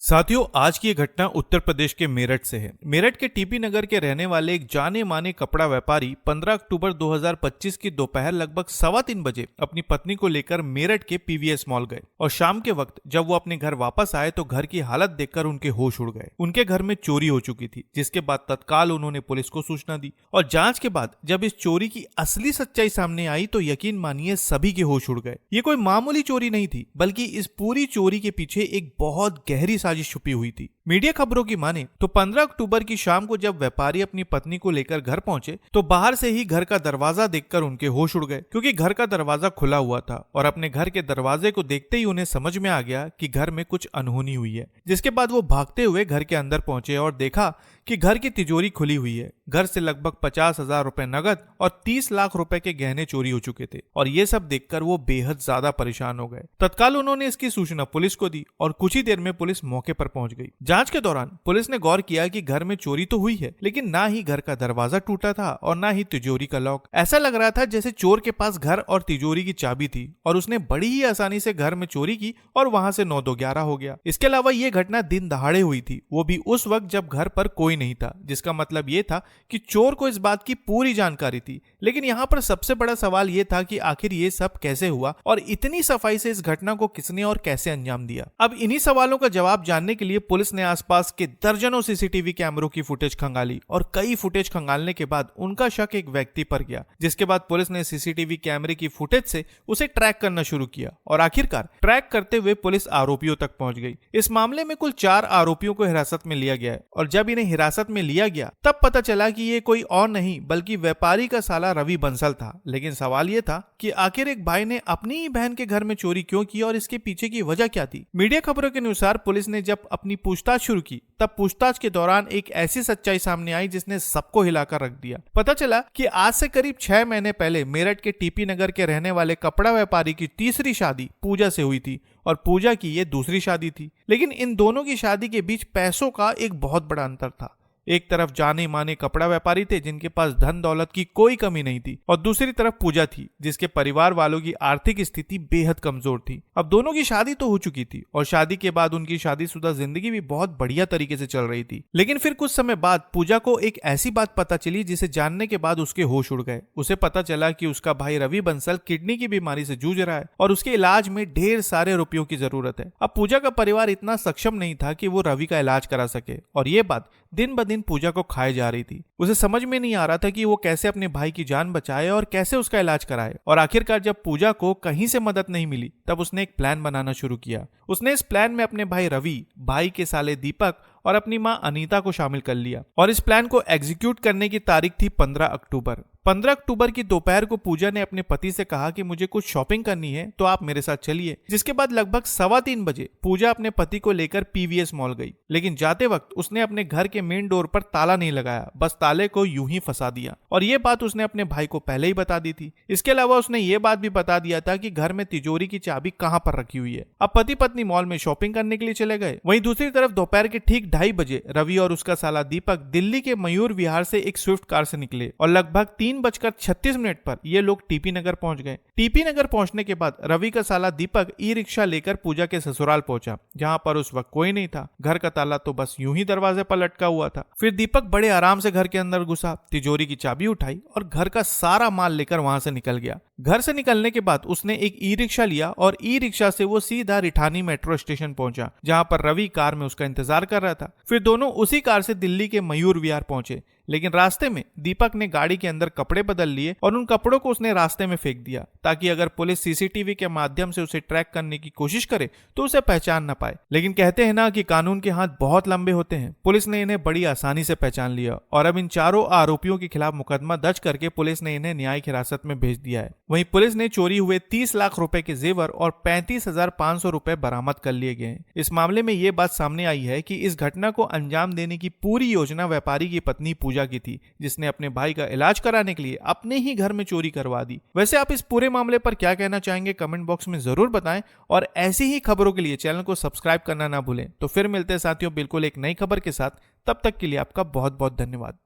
साथियों, आज की ये घटना उत्तर प्रदेश के मेरठ से है। मेरठ के टीपी नगर के रहने वाले एक जाने माने कपड़ा व्यापारी 15 अक्टूबर 2025 की दोपहर लगभग 3:15 बजे अपनी पत्नी को लेकर मेरठ के पीवीएस मॉल गए और शाम के वक्त जब वो अपने घर वापस आए तो घर की हालत देखकर उनके होश उड़ गए। उनके घर में चोरी हो चुकी थी, जिसके बाद तत्काल उन्होंने पुलिस को सूचना दी और जांच के बाद जब इस चोरी की असली सच्चाई सामने आई तो यकीन मानिए सभी के होश उड़ गए। ये कोई मामूली चोरी नहीं थी, बल्कि इस पूरी चोरी के पीछे एक बहुत गहरी साजिश छुपी हुई थी। मीडिया खबरों की माने तो 15 अक्टूबर की शाम को जब व्यापारी अपनी पत्नी को लेकर घर पहुंचे तो बाहर से ही घर का दरवाजा देखकर उनके होश उड़ गए, क्योंकि घर का दरवाजा खुला हुआ था और अपने घर के दरवाजे को देखते ही उन्हें समझ में आ गया कि घर में कुछ अनहोनी हुई है। जिसके बाद वो भागते हुए घर के अंदर पहुंचे और देखा कि घर की तिजोरी खुली हुई है। घर से लगभग 50,000 रुपए नगद और 30 लाख रुपए के गहने चोरी हो चुके थे और ये सब देखकर वो बेहद ज्यादा परेशान हो गए। तत्काल उन्होंने इसकी सूचना पुलिस को दी और कुछ ही देर में पुलिस मौके पर पहुंच गई। जांच के दौरान पुलिस ने गौर किया कि घर में चोरी तो हुई है, लेकिन ना ही घर का दरवाजा टूटा था और ना ही तिजोरी का लॉक। ऐसा लग रहा था जैसे चोर के पास घर और तिजोरी की चाबी थी और उसने बड़ी ही आसानी से घर में चोरी की और वहां से 9-2-11 हो गया। इसके अलावा ये घटना दिन दहाड़े हुई थी, वो भी उस वक्त जब घर पर कोई नहीं था, जिसका मतलब ये था कि चोर को इस बात की पूरी जानकारी थी। लेकिन यहाँ पर सबसे बड़ा सवाल ये था कि आखिर ये सब कैसे हुआ और इतनी सफाई से इस घटना को किसने और कैसे अंजाम दिया। अब इन्हीं सवालों का जवाब जानने के लिए पुलिस ने आसपास के दर्जनों सीसीटीवी कैमरों की फुटेज खंगाली और कई फुटेज खंगालने के बाद उनका शक एक व्यक्ति पर गया, जिसके बाद पुलिस ने सीसीटीवी कैमरे की फुटेज से उसे ट्रैक करना शुरू किया और आखिरकार ट्रैक करते हुए पुलिस आरोपियों तक पहुंच गई। इस मामले में कुल 4 आरोपियों को हिरासत में लिया गया है और जब इन्हें हिरासत में लिया गया तब पता चला कि ये कोई और नहीं बल्कि व्यापारी का साला रवि बंसल था। लेकिन सवाल ये था कि आखिर एक भाई ने अपनी ही बहन के घर में चोरी क्यों की और इसके पीछे की वजह क्या थी। मीडिया खबरों के अनुसार पुलिस ने जब अपनी पूछताछ शुरू की तब पूछताछ के दौरान एक ऐसी सच्चाई सामने आई जिसने सबको हिलाकर रख दिया। पता चला कि आज से करीब 6 महीने पहले मेरठ के टीपी नगर के रहने वाले कपड़ा व्यापारी की तीसरी शादी पूजा से हुई थी और पूजा की ये दूसरी शादी थी। लेकिन इन दोनों की शादी के बीच पैसों का एक बहुत बड़ा अंतर था। एक तरफ जाने माने कपड़ा व्यापारी थे जिनके पास धन दौलत की कोई कमी नहीं थी और दूसरी तरफ पूजा थी जिसके परिवार वालों की आर्थिक स्थिति बेहद कमजोर थी। अब दोनों की शादी तो हो चुकी थी और शादी के बाद उनकी शादीशुदा जिंदगी भी बहुत बढ़िया तरीके से चल रही थी। लेकिन फिर कुछ समय बाद पूजा को एक ऐसी बात पता चली जिसे जानने के बाद उसके होश उड़ गए। उसे पता चला कि उसका भाई रवि बंसल किडनी की बीमारी से जूझ रहा है और उसके इलाज में ढेर सारे रुपयों की जरूरत है। अब पूजा का परिवार इतना सक्षम नहीं था कि वो रवि का इलाज करा सके और ये बात दिन ब दिन पूजा को खाए जा रही थी। उसे समझ में नहीं आ रहा था कि वो कैसे अपने भाई की जान बचाए और कैसे उसका इलाज कराए। और आखिरकार जब पूजा को कहीं से मदद नहीं मिली तब उसने एक प्लान बनाना शुरू किया। उसने इस प्लान में अपने भाई रवि, भाई के साले दीपक और अपनी मां अनीता को शामिल कर लिया और इस प्लान को एग्जीक्यूट करने की तारीख थी 15 अक्टूबर। 15 अक्टूबर की दोपहर को पूजा ने अपने पति से कहा कि मुझे कुछ शॉपिंग करनी है तो आप मेरे साथ चलिए। जिसके बाद लगभग 3:15 बजे पूजा अपने पति को लेकर पीवीएस मॉल गई। लेकिन जाते वक्त उसने अपने घर के मेन डोर पर ताला नहीं लगाया, बस ताले को यूं ही फंसा दिया और ये बात उसने अपने भाई को पहले ही बता दी थी। इसके अलावा उसने ये बात भी बता दिया था कि घर में तिजोरी की चाबी कहां पर रखी हुई है। अब पति पत्नी मॉल में शॉपिंग करने के लिए चले गए। वहीं दूसरी तरफ दोपहर के ठीक 2:30 बजे रवि और उसका साला दीपक दिल्ली के मयूर विहार से एक स्विफ्ट कार से निकले और लगभग 3:36 पर ये लोग टीपी नगर पहुंच गए। टीपी नगर पहुंचने के बाद रवि का साला दीपक ई रिक्शा लेकर पूजा के ससुराल पहुंचा, जहां पर उस वक्त कोई नहीं था। घर का ताला तो बस यूं ही दरवाजे पर लटका हुआ था। फिर दीपक बड़े आराम से घर के अंदर घुसा, तिजोरी की चाबी उठाई और घर का सारा माल लेकर वहां से निकल गया। घर से निकलने के बाद उसने एक ई रिक्शा लिया और ई रिक्शा से वो सीधा रिठानी मेट्रो स्टेशन पहुंचा, जहां पर रवि कार में उसका इंतजार कर रहा था। फिर दोनों उसी कार से दिल्ली के मयूर विहार पहुंचे। लेकिन रास्ते में दीपक ने गाड़ी के अंदर कपड़े बदल लिए और उन कपड़ों को उसने रास्ते में फेंक दिया ताकि अगर पुलिस सीसीटीवी के माध्यम से उसे ट्रैक करने की कोशिश करे तो उसे पहचान न पाए। लेकिन कहते हैं ना कि कानून के हाथ बहुत लंबे होते हैं। पुलिस ने इन्हें बड़ी आसानी से पहचान लिया और अब इन चारों आरोपियों के खिलाफ मुकदमा दर्ज करके पुलिस ने इन्हें न्यायिक हिरासत में भेज दिया है। वहीं पुलिस ने चोरी हुए 30 लाख रुपए के जेवर और 35,500 रुपए बरामद कर लिए गए हैं। इस मामले में ये बात सामने आई है कि इस घटना को अंजाम देने की पूरी योजना व्यापारी की पत्नी पूजा की थी, जिसने अपने भाई का इलाज कराने के लिए अपने ही घर में चोरी करवा दी। वैसे आप इस पूरे मामले पर क्या कहना चाहेंगे कमेंट बॉक्स में जरूर बताएं और ऐसी ही खबरों के लिए चैनल को सब्सक्राइब करना ना भूलें। तो फिर मिलते हैं साथियों बिल्कुल एक नई खबर के साथ। तब तक के लिए आपका बहुत बहुत धन्यवाद।